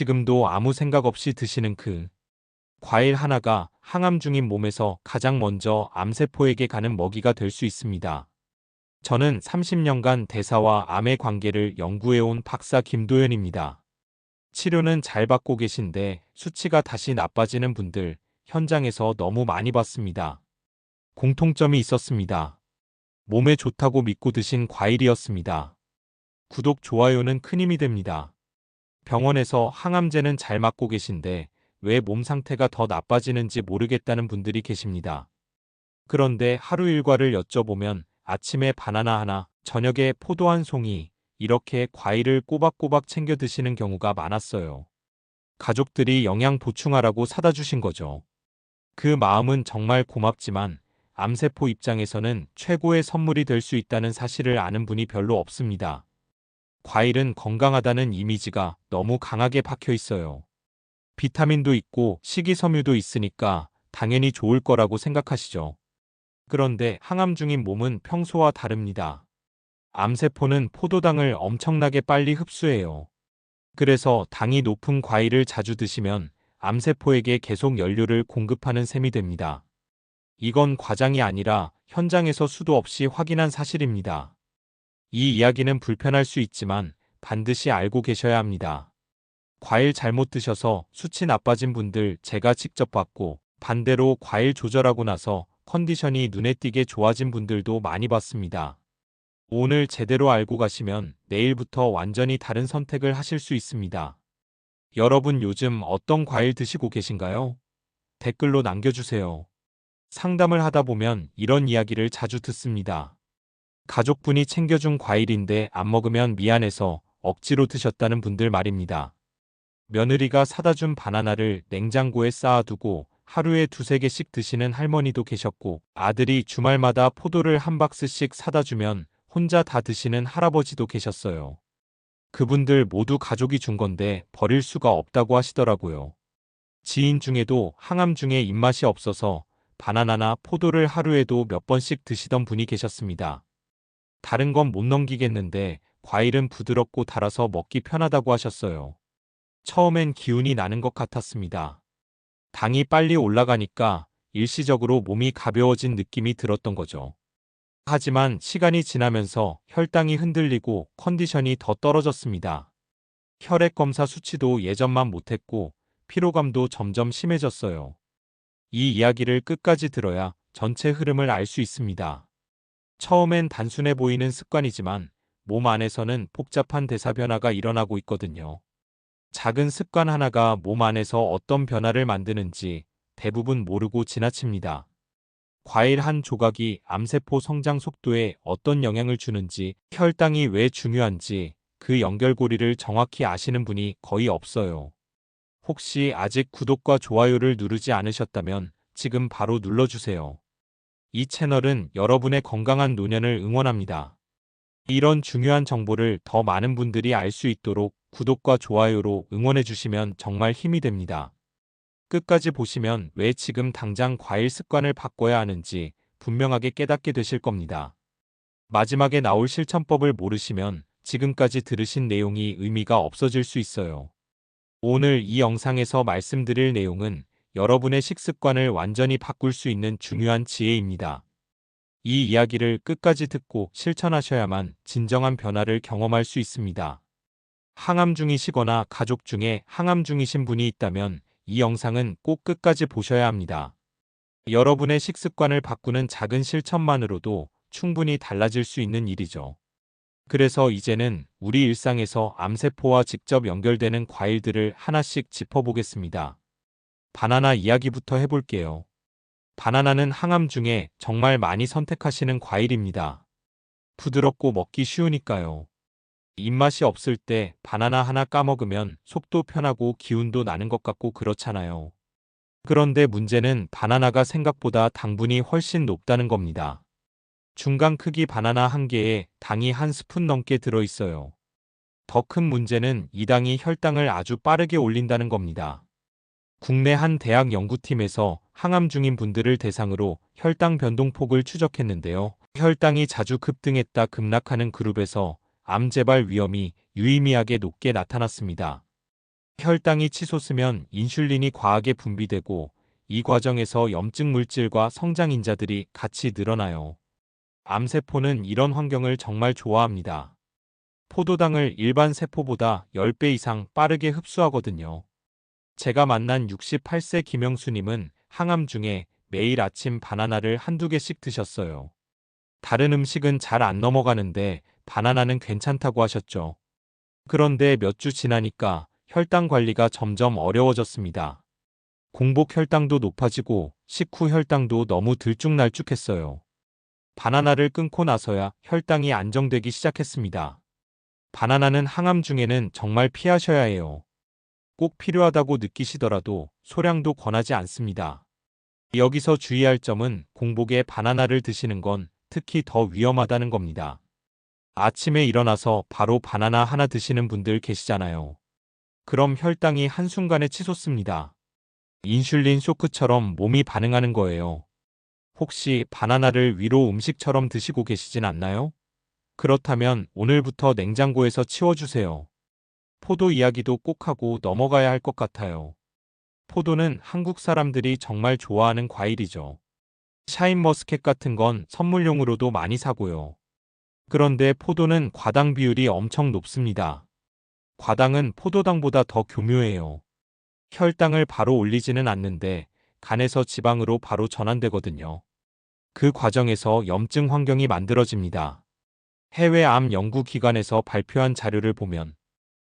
지금도 아무 생각 없이 드시는 그 과일 하나가 항암 중인 몸에서 가장 먼저 암세포에게 가는 먹이가 될 수 있습니다. 저는 30년간 대사와 암의 관계를 연구해온 박사 김도현입니다. 치료는 잘 받고 계신데 수치가 다시 나빠지는 분들 현장에서 너무 많이 봤습니다. 공통점이 있었습니다. 몸에 좋다고 믿고 드신 과일이었습니다. 구독, 좋아요는 큰 힘이 됩니다. 병원에서 항암제는 잘 맞고 계신데 왜 몸 상태가 더 나빠지는지 모르겠다는 분들이 계십니다. 그런데 하루 일과를 여쭤보면 아침에 바나나 하나, 저녁에 포도 한 송이, 이렇게 과일을 꼬박꼬박 챙겨 드시는 경우가 많았어요. 가족들이 영양 보충하라고 사다 주신 거죠. 그 마음은 정말 고맙지만 암세포 입장에서는 최고의 선물이 될 수 있다는 사실을 아는 분이 별로 없습니다. 과일은 건강하다는 이미지가 너무 강하게 박혀 있어요. 비타민도 있고 식이섬유도 있으니까 당연히 좋을 거라고 생각하시죠. 그런데 항암 중인 몸은 평소와 다릅니다. 암세포는 포도당을 엄청나게 빨리 흡수해요. 그래서 당이 높은 과일을 자주 드시면 암세포에게 계속 연료를 공급하는 셈이 됩니다. 이건 과장이 아니라 현장에서 수도 없이 확인한 사실입니다. 이 이야기는 불편할 수 있지만 반드시 알고 계셔야 합니다. 과일 잘못 드셔서 수치 나빠진 분들 제가 직접 봤고 반대로 과일 조절하고 나서 컨디션이 눈에 띄게 좋아진 분들도 많이 봤습니다. 오늘 제대로 알고 가시면 내일부터 완전히 다른 선택을 하실 수 있습니다. 여러분 요즘 어떤 과일 드시고 계신가요? 댓글로 남겨주세요. 상담을 하다 보면 이런 이야기를 자주 듣습니다. 가족분이 챙겨준 과일인데 안 먹으면 미안해서 억지로 드셨다는 분들 말입니다. 며느리가 사다 준 바나나를 냉장고에 쌓아두고 하루에 2~3개씩 드시는 할머니도 계셨고 아들이 주말마다 포도를 한 박스씩 사다 주면 혼자 다 드시는 할아버지도 계셨어요. 그분들 모두 가족이 준 건데 버릴 수가 없다고 하시더라고요. 지인 중에도 항암 중에 입맛이 없어서 바나나나 포도를 하루에도 몇 번씩 드시던 분이 계셨습니다. 다른 건 못 넘기겠는데 과일은 부드럽고 달아서 먹기 편하다고 하셨어요. 처음엔 기운이 나는 것 같았습니다. 당이 빨리 올라가니까 일시적으로 몸이 가벼워진 느낌이 들었던 거죠. 하지만 시간이 지나면서 혈당이 흔들리고 컨디션이 더 떨어졌습니다. 혈액 검사 수치도 예전만 못했고 피로감도 점점 심해졌어요. 이 이야기를 끝까지 들어야 전체 흐름을 알 수 있습니다. 처음엔 단순해 보이는 습관이지만 몸 안에서는 복잡한 대사 변화가 일어나고 있거든요. 작은 습관 하나가 몸 안에서 어떤 변화를 만드는지 대부분 모르고 지나칩니다. 과일 한 조각이 암세포 성장 속도에 어떤 영향을 주는지, 혈당이 왜 중요한지 그 연결고리를 정확히 아시는 분이 거의 없어요. 혹시 아직 구독과 좋아요를 누르지 않으셨다면 지금 바로 눌러주세요. 이 채널은 여러분의 건강한 노년을 응원합니다. 이런 중요한 정보를 더 많은 분들이 알 수 있도록 구독과 좋아요로 응원해 주시면 정말 힘이 됩니다. 끝까지 보시면 왜 지금 당장 과일 습관을 바꿔야 하는지 분명하게 깨닫게 되실 겁니다. 마지막에 나올 실천법을 모르시면 지금까지 들으신 내용이 의미가 없어질 수 있어요. 오늘 이 영상에서 말씀드릴 내용은 여러분의 식습관을 완전히 바꿀 수 있는 중요한 지혜입니다. 이 이야기를 끝까지 듣고 실천하셔야만 진정한 변화를 경험할 수 있습니다. 항암 중이시거나 가족 중에 항암 중이신 분이 있다면 이 영상은 꼭 끝까지 보셔야 합니다. 여러분의 식습관을 바꾸는 작은 실천만으로도 충분히 달라질 수 있는 일이죠. 그래서 이제는 우리 일상에서 암세포와 직접 연결되는 과일들을 하나씩 짚어보겠습니다. 바나나 이야기부터 해볼게요. 바나나는 항암 중에 정말 많이 선택하시는 과일입니다. 부드럽고 먹기 쉬우니까요. 입맛이 없을 때 바나나 하나 까먹으면 속도 편하고 기운도 나는 것 같고 그렇잖아요. 그런데 문제는 바나나가 생각보다 당분이 훨씬 높다는 겁니다. 중간 크기 바나나 한 개에 당이 한 스푼 넘게 들어있어요. 더 큰 문제는 이 당이 혈당을 아주 빠르게 올린다는 겁니다. 국내 한 대학 연구팀에서 항암 중인 분들을 대상으로 혈당 변동폭을 추적했는데요. 혈당이 자주 급등했다 급락하는 그룹에서 암 재발 위험이 유의미하게 높게 나타났습니다. 혈당이 치솟으면 인슐린이 과하게 분비되고 이 과정에서 염증 물질과 성장인자들이 같이 늘어나요. 암세포는 이런 환경을 정말 좋아합니다. 포도당을 일반 세포보다 10배 이상 빠르게 흡수하거든요. 제가 만난 68세 김영수님은 항암 중에 매일 아침 바나나를 한두 개씩 드셨어요. 다른 음식은 잘 안 넘어가는데 바나나는 괜찮다고 하셨죠. 그런데 몇 주 지나니까 혈당 관리가 점점 어려워졌습니다. 공복 혈당도 높아지고 식후 혈당도 너무 들쭉날쭉했어요. 바나나를 끊고 나서야 혈당이 안정되기 시작했습니다. 바나나는 항암 중에는 정말 피하셔야 해요. 꼭 필요하다고 느끼시더라도 소량도 권하지 않습니다. 여기서 주의할 점은 공복에 바나나를 드시는 건 특히 더 위험하다는 겁니다. 아침에 일어나서 바로 바나나 하나 드시는 분들 계시잖아요. 그럼 혈당이 한순간에 치솟습니다. 인슐린 쇼크처럼 몸이 반응하는 거예요. 혹시 바나나를 위로 음식처럼 드시고 계시진 않나요? 그렇다면 오늘부터 냉장고에서 치워주세요. 포도 이야기도 꼭 하고 넘어가야 할 것 같아요. 포도는 한국 사람들이 정말 좋아하는 과일이죠. 샤인머스켓 같은 건 선물용으로도 많이 사고요. 그런데 포도는 과당 비율이 엄청 높습니다. 과당은 포도당보다 더 교묘해요. 혈당을 바로 올리지는 않는데 간에서 지방으로 바로 전환되거든요. 그 과정에서 염증 환경이 만들어집니다. 해외 암 연구기관에서 발표한 자료를 보면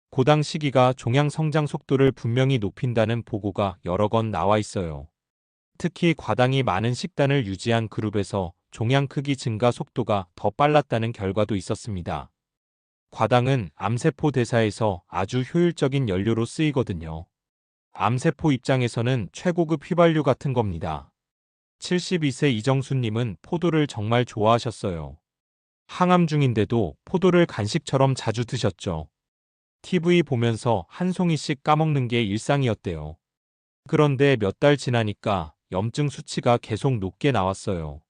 고당 시기가 종양 성장 속도를 분명히 높인다는 보고가 여러 건 나와 있어요. 특히 과당이 많은 식단을 유지한 그룹에서 종양 크기 증가 속도가 더 빨랐다는 결과도 있었습니다. 과당은 암세포 대사에서 아주 효율적인 연료로 쓰이거든요. 암세포 입장에서는 최고급 휘발유 같은 겁니다. 72세 이정수님은 포도를 정말 좋아하셨어요. 항암 중인데도 포도를 간식처럼 자주 드셨죠. TV 보면서 한 송이씩 까먹는 게 일상이었대요. 그런데 몇 달 지나니까 염증 수치가 계속 높게 나왔어요.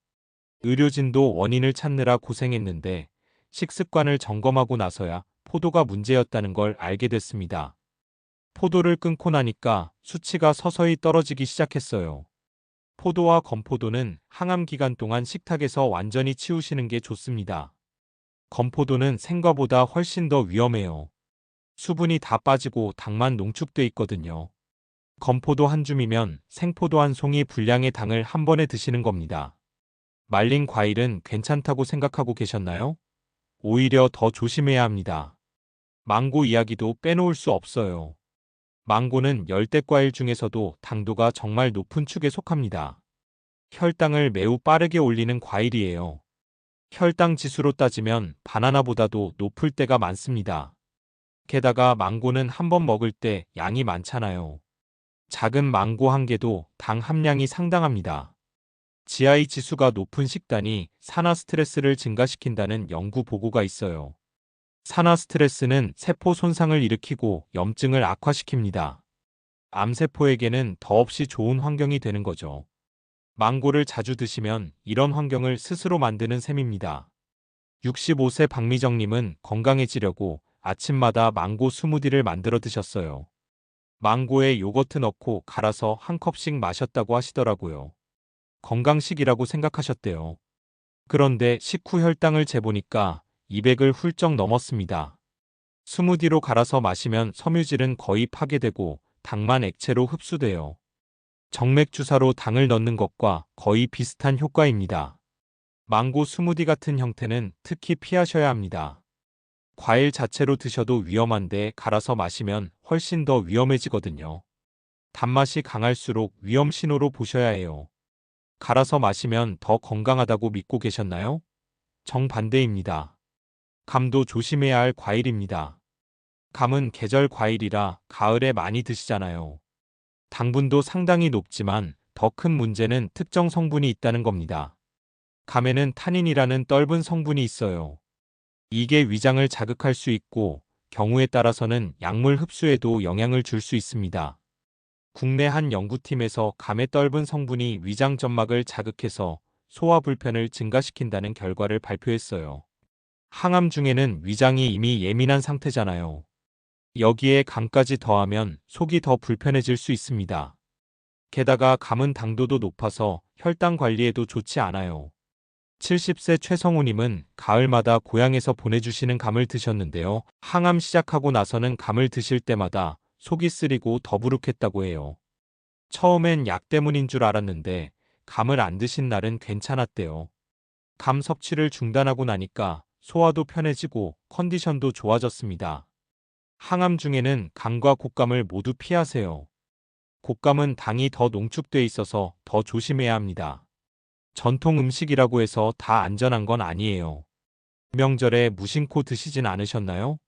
의료진도 원인을 찾느라 고생했는데 식습관을 점검하고 나서야 포도가 문제였다는 걸 알게 됐습니다. 포도를 끊고 나니까 수치가 서서히 떨어지기 시작했어요. 포도와 건포도는 항암 기간 동안 식탁에서 완전히 치우시는 게 좋습니다. 건포도는 생과보다 훨씬 더 위험해요. 수분이 다 빠지고 당만 농축돼 있거든요. 건포도 한 줌이면 생포도 한 송이 분량의 당을 한 번에 드시는 겁니다. 말린 과일은 괜찮다고 생각하고 계셨나요? 오히려 더 조심해야 합니다. 망고 이야기도 빼놓을 수 없어요. 망고는 열대과일 중에서도 당도가 정말 높은 축에 속합니다. 혈당을 매우 빠르게 올리는 과일이에요. 혈당 지수로 따지면 바나나보다도 높을 때가 많습니다. 게다가 망고는 한 번 먹을 때 양이 많잖아요. 작은 망고 한 개도 당 함량이 상당합니다. GI 지수가 높은 식단이 산화 스트레스를 증가시킨다는 연구 보고가 있어요. 산화 스트레스는 세포 손상을 일으키고 염증을 악화시킵니다. 암세포에게는 더없이 좋은 환경이 되는 거죠. 망고를 자주 드시면 이런 환경을 스스로 만드는 셈입니다. 65세 박미정님은 건강해지려고 아침마다 망고 스무디를 만들어 드셨어요. 망고에 요거트 넣고 갈아서 한 컵씩 마셨다고 하시더라고요. 건강식이라고 생각하셨대요. 그런데 식후 혈당을 재보니까 200을 훌쩍 넘었습니다. 스무디로 갈아서 마시면 섬유질은 거의 파괴되고 당만 액체로 흡수돼요. 정맥 주사로 당을 넣는 것과 거의 비슷한 효과입니다. 망고 스무디 같은 형태는 특히 피하셔야 합니다. 과일 자체로 드셔도 위험한데 갈아서 마시면 훨씬 더 위험해지거든요. 단맛이 강할수록 위험 신호로 보셔야 해요. 갈아서 마시면 더 건강하다고 믿고 계셨나요? 정반대입니다. 감도 조심해야 할 과일입니다. 감은 계절 과일이라 가을에 많이 드시잖아요. 당분도 상당히 높지만 더 큰 문제는 특정 성분이 있다는 겁니다. 감에는 타닌이라는 떫은 성분이 있어요. 이게 위장을 자극할 수 있고 경우에 따라서는 약물 흡수에도 영향을 줄 수 있습니다. 국내 한 연구팀에서 감의 떫은 성분이 위장 점막을 자극해서 소화 불편을 증가시킨다는 결과를 발표했어요. 항암 중에는 위장이 이미 예민한 상태잖아요. 여기에 감까지 더하면 속이 더 불편해질 수 있습니다. 게다가 감은 당도도 높아서 혈당 관리에도 좋지 않아요. 70세 최성우님은 가을마다 고향에서 보내주시는 감을 드셨는데요. 항암 시작하고 나서는 감을 드실 때마다 속이 쓰리고 더부룩했다고 해요. 처음엔 약 때문인 줄 알았는데 감을 안 드신 날은 괜찮았대요. 감 섭취를 중단하고 나니까 소화도 편해지고 컨디션도 좋아졌습니다. 항암 중에는 감과 곶감을 모두 피하세요. 곶감은 당이 더 농축돼 있어서 더 조심해야 합니다. 전통 음식이라고 해서 다 안전한 건 아니에요. 명절에 무심코 드시진 않으셨나요?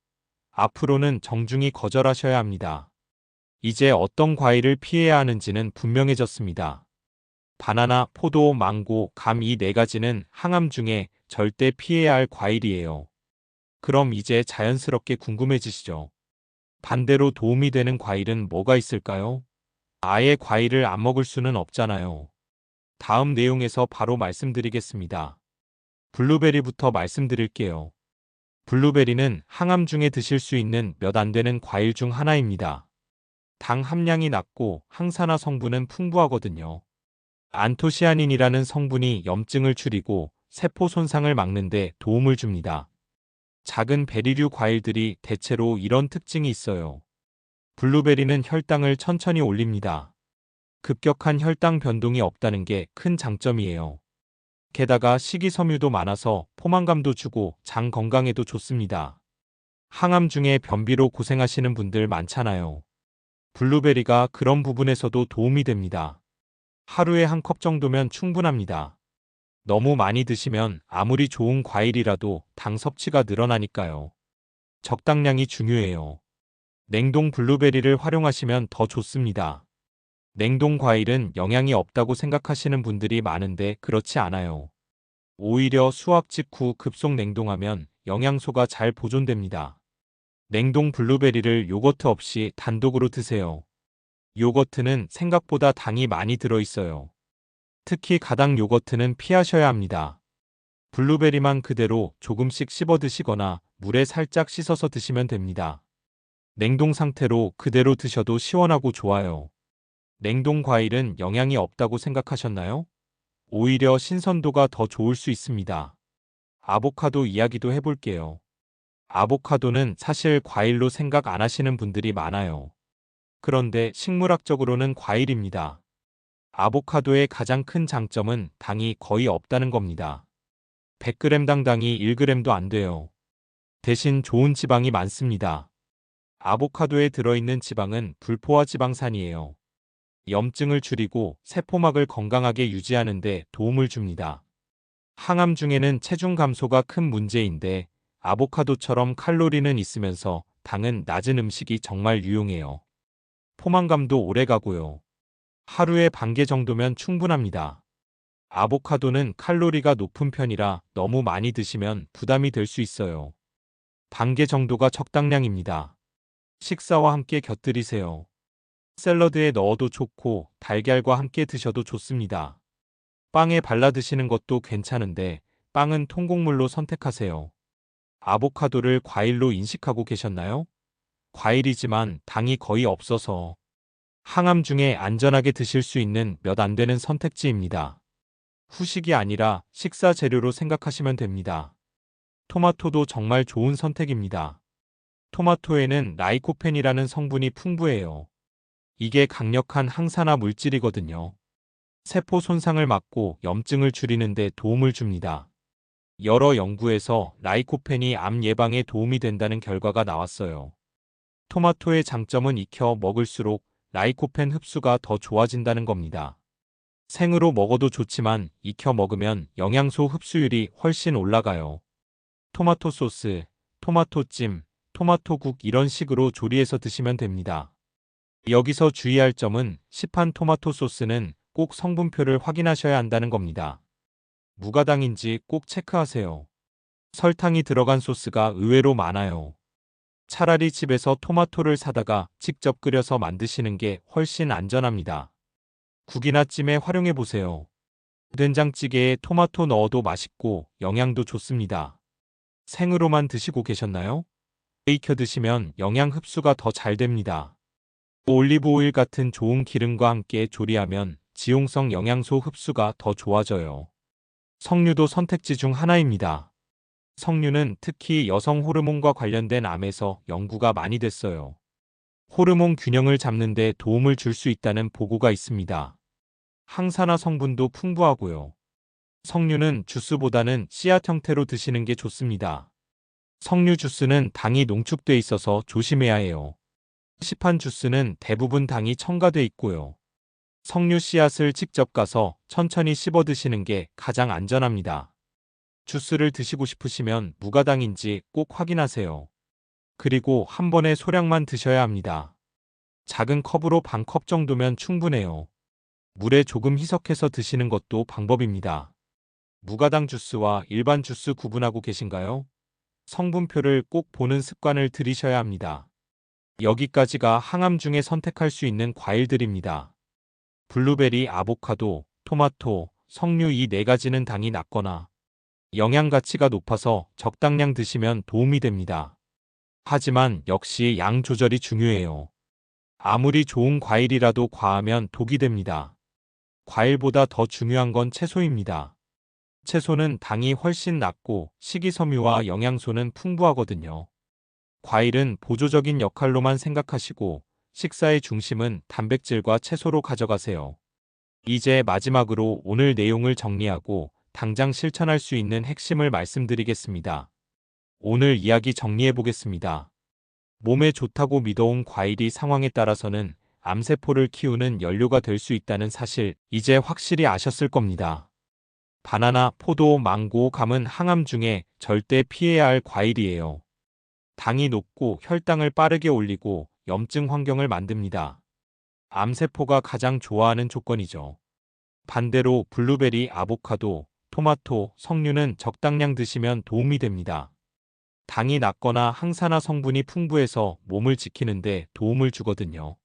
앞으로는 정중히 거절하셔야 합니다. 이제 어떤 과일을 피해야 하는지는 분명해졌습니다. 바나나, 포도, 망고, 감 이 네 가지는 항암 중에 절대 피해야 할 과일이에요. 그럼 이제 자연스럽게 궁금해지시죠? 반대로 도움이 되는 과일은 뭐가 있을까요? 아예 과일을 안 먹을 수는 없잖아요. 다음 내용에서 바로 말씀드리겠습니다. 블루베리부터 말씀드릴게요. 블루베리는 항암 중에 드실 수 있는 몇 안 되는 과일 중 하나입니다. 당 함량이 낮고 항산화 성분은 풍부하거든요. 안토시아닌이라는 성분이 염증을 줄이고 세포 손상을 막는 데 도움을 줍니다. 작은 베리류 과일들이 대체로 이런 특징이 있어요. 블루베리는 혈당을 천천히 올립니다. 급격한 혈당 변동이 없다는 게 큰 장점이에요. 게다가 식이섬유도 많아서 포만감도 주고 장 건강에도 좋습니다. 항암 중에 변비로 고생하시는 분들 많잖아요. 블루베리가 그런 부분에서도 도움이 됩니다. 하루에 한 컵 정도면 충분합니다. 너무 많이 드시면 아무리 좋은 과일이라도 당 섭취가 늘어나니까요. 적당량이 중요해요. 냉동 블루베리를 활용하시면 더 좋습니다. 냉동 과일은 영양이 없다고 생각하시는 분들이 많은데 그렇지 않아요. 오히려 수확 직후 급속 냉동하면 영양소가 잘 보존됩니다. 냉동 블루베리를 요거트 없이 단독으로 드세요. 요거트는 생각보다 당이 많이 들어있어요. 특히 가당 요거트는 피하셔야 합니다. 블루베리만 그대로 조금씩 씹어 드시거나 물에 살짝 씻어서 드시면 됩니다. 냉동 상태로 그대로 드셔도 시원하고 좋아요. 냉동 과일은 영양이 없다고 생각하셨나요? 오히려 신선도가 더 좋을 수 있습니다. 아보카도 이야기도 해볼게요. 아보카도는 사실 과일로 생각 안 하시는 분들이 많아요. 그런데 식물학적으로는 과일입니다. 아보카도의 가장 큰 장점은 당이 거의 없다는 겁니다. 100g당 당이 1g도 안 돼요. 대신 좋은 지방이 많습니다. 아보카도에 들어있는 지방은 불포화 지방산이에요. 염증을 줄이고 세포막을 건강하게 유지하는 데 도움을 줍니다. 항암 중에는 체중 감소가 큰 문제인데 아보카도처럼 칼로리는 있으면서 당은 낮은 음식이 정말 유용해요. 포만감도 오래가고요. 하루에 반 개 정도면 충분합니다. 아보카도는 칼로리가 높은 편이라 너무 많이 드시면 부담이 될 수 있어요. 반 개 정도가 적당량입니다. 식사와 함께 곁들이세요. 샐러드에 넣어도 좋고 달걀과 함께 드셔도 좋습니다. 빵에 발라 드시는 것도 괜찮은데 빵은 통곡물로 선택하세요. 아보카도를 과일로 인식하고 계셨나요? 과일이지만 당이 거의 없어서 항암 중에 안전하게 드실 수 있는 몇 안 되는 선택지입니다. 후식이 아니라 식사 재료로 생각하시면 됩니다. 토마토도 정말 좋은 선택입니다. 토마토에는 라이코펜이라는 성분이 풍부해요. 이게 강력한 항산화 물질이거든요. 세포 손상을 막고 염증을 줄이는 데 도움을 줍니다. 여러 연구에서 라이코펜이 암 예방에 도움이 된다는 결과가 나왔어요. 토마토의 장점은 익혀 먹을수록 라이코펜 흡수가 더 좋아진다는 겁니다. 생으로 먹어도 좋지만 익혀 먹으면 영양소 흡수율이 훨씬 올라가요. 토마토 소스, 토마토찜, 토마토국 이런 식으로 조리해서 드시면 됩니다. 여기서 주의할 점은 시판 토마토 소스는 꼭 성분표를 확인하셔야 한다는 겁니다. 무가당인지 꼭 체크하세요. 설탕이 들어간 소스가 의외로 많아요. 차라리 집에서 토마토를 사다가 직접 끓여서 만드시는 게 훨씬 안전합니다. 국이나 찜에 활용해 보세요. 된장찌개에 토마토 넣어도 맛있고 영양도 좋습니다. 생으로만 드시고 계셨나요? 익혀 드시면 영양 흡수가 더 잘 됩니다. 올리브 오일 같은 좋은 기름과 함께 조리하면 지용성 영양소 흡수가 더 좋아져요. 석류도 선택지 중 하나입니다. 석류는 특히 여성 호르몬과 관련된 암에서 연구가 많이 됐어요. 호르몬 균형을 잡는 데 도움을 줄 수 있다는 보고가 있습니다. 항산화 성분도 풍부하고요. 석류는 주스보다는 씨앗 형태로 드시는 게 좋습니다. 석류 주스는 당이 농축돼 있어서 조심해야 해요. 시판 주스는 대부분 당이 첨가돼 있고요. 석류 씨앗을 직접 가서 천천히 씹어 드시는 게 가장 안전합니다. 주스를 드시고 싶으시면 무가당인지 꼭 확인하세요. 그리고 한 번에 소량만 드셔야 합니다. 작은 컵으로 반 컵 정도면 충분해요. 물에 조금 희석해서 드시는 것도 방법입니다. 무가당 주스와 일반 주스 구분하고 계신가요? 성분표를 꼭 보는 습관을 들이셔야 합니다. 여기까지가 항암 중에 선택할 수 있는 과일들입니다. 블루베리, 아보카도, 토마토, 석류 이 네 가지는 당이 낮거나 영양 가치가 높아서 적당량 드시면 도움이 됩니다. 하지만 역시 양 조절이 중요해요. 아무리 좋은 과일이라도 과하면 독이 됩니다. 과일보다 더 중요한 건 채소입니다. 채소는 당이 훨씬 낮고 식이섬유와 영양소는 풍부하거든요. 과일은 보조적인 역할로만 생각하시고 식사의 중심은 단백질과 채소로 가져가세요. 이제 마지막으로 오늘 내용을 정리하고 당장 실천할 수 있는 핵심을 말씀드리겠습니다. 오늘 이야기 정리해 보겠습니다. 몸에 좋다고 믿어온 과일이 상황에 따라서는 암세포를 키우는 연료가 될 수 있다는 사실 이제 확실히 아셨을 겁니다. 바나나, 포도, 망고, 감은 항암 중에 절대 피해야 할 과일이에요. 당이 높고 혈당을 빠르게 올리고 염증 환경을 만듭니다. 암세포가 가장 좋아하는 조건이죠. 반대로 블루베리, 아보카도, 토마토, 석류는 적당량 드시면 도움이 됩니다. 당이 낮거나 항산화 성분이 풍부해서 몸을 지키는데 도움을 주거든요.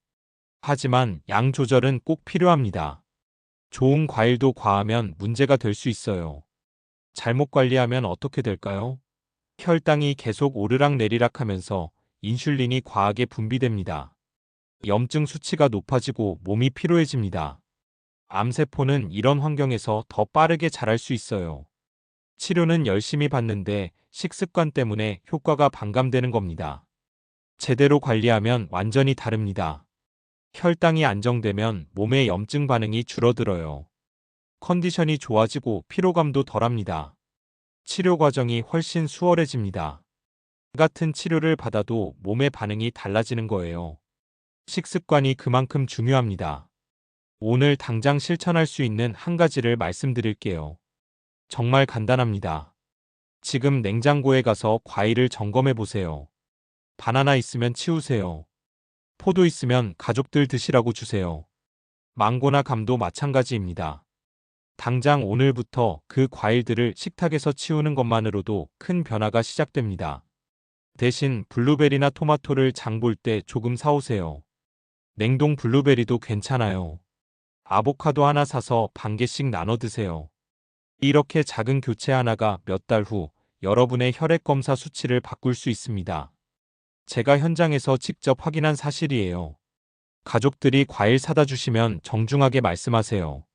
하지만 양 조절은 꼭 필요합니다. 좋은 과일도 과하면 문제가 될 수 있어요. 잘못 관리하면 어떻게 될까요? 혈당이 계속 오르락내리락 하면서 인슐린이 과하게 분비됩니다. 염증 수치가 높아지고 몸이 피로해집니다. 암세포는 이런 환경에서 더 빠르게 자랄 수 있어요. 치료는 열심히 받는데 식습관 때문에 효과가 반감되는 겁니다. 제대로 관리하면 완전히 다릅니다. 혈당이 안정되면 몸의 염증 반응이 줄어들어요. 컨디션이 좋아지고 피로감도 덜합니다. 치료 과정이 훨씬 수월해집니다. 같은 치료를 받아도 몸의 반응이 달라지는 거예요. 식습관이 그만큼 중요합니다. 오늘 당장 실천할 수 있는 한 가지를 말씀드릴게요. 정말 간단합니다. 지금 냉장고에 가서 과일을 점검해 보세요. 바나나 있으면 치우세요. 포도 있으면 가족들 드시라고 주세요. 망고나 감도 마찬가지입니다. 당장 오늘부터 그 과일들을 식탁에서 치우는 것만으로도 큰 변화가 시작됩니다. 대신 블루베리나 토마토를 장 볼 때 조금 사오세요. 냉동 블루베리도 괜찮아요. 아보카도 하나 사서 반 개씩 나눠 드세요. 이렇게 작은 교체 하나가 몇 달 후 여러분의 혈액 검사 수치를 바꿀 수 있습니다. 제가 현장에서 직접 확인한 사실이에요. 가족들이 과일 사다 주시면 정중하게 말씀하세요.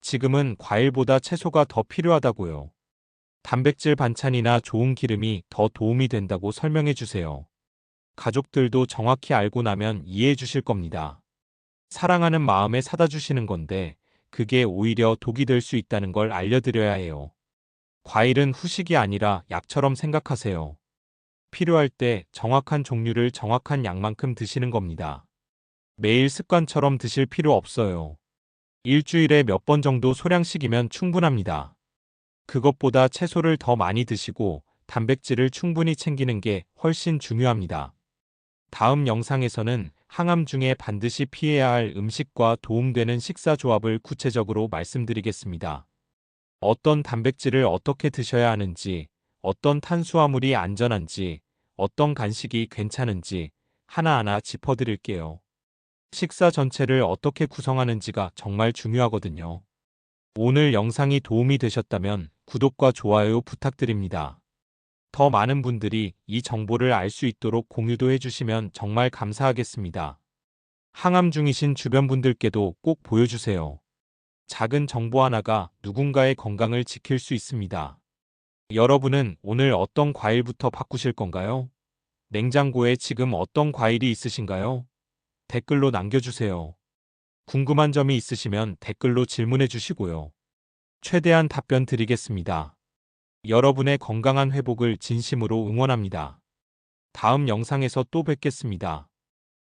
지금은 과일보다 채소가 더 필요하다고요. 단백질 반찬이나 좋은 기름이 더 도움이 된다고 설명해 주세요. 가족들도 정확히 알고 나면 이해해 주실 겁니다. 사랑하는 마음에 사다 주시는 건데 그게 오히려 독이 될 수 있다는 걸 알려드려야 해요. 과일은 후식이 아니라 약처럼 생각하세요. 필요할 때 정확한 종류를 정확한 양만큼 드시는 겁니다. 매일 습관처럼 드실 필요 없어요. 일주일에 몇 번 정도 소량씩이면 충분합니다. 그것보다 채소를 더 많이 드시고 단백질을 충분히 챙기는 게 훨씬 중요합니다. 다음 영상에서는 항암 중에 반드시 피해야 할 음식과 도움되는 식사 조합을 구체적으로 말씀드리겠습니다. 어떤 단백질을 어떻게 드셔야 하는지, 어떤 탄수화물이 안전한지, 어떤 간식이 괜찮은지 하나하나 짚어드릴게요. 식사 전체를 어떻게 구성하는지가 정말 중요하거든요. 오늘 영상이 도움이 되셨다면 구독과 좋아요 부탁드립니다. 더 많은 분들이 이 정보를 알 수 있도록 공유도 해주시면 정말 감사하겠습니다. 항암 중이신 주변 분들께도 꼭 보여주세요. 작은 정보 하나가 누군가의 건강을 지킬 수 있습니다. 여러분은 오늘 어떤 과일부터 바꾸실 건가요? 냉장고에 지금 어떤 과일이 있으신가요? 댓글로 남겨주세요. 궁금한 점이 있으시면 댓글로 질문해 주시고요. 최대한 답변 드리겠습니다. 여러분의 건강한 회복을 진심으로 응원합니다. 다음 영상에서 또 뵙겠습니다.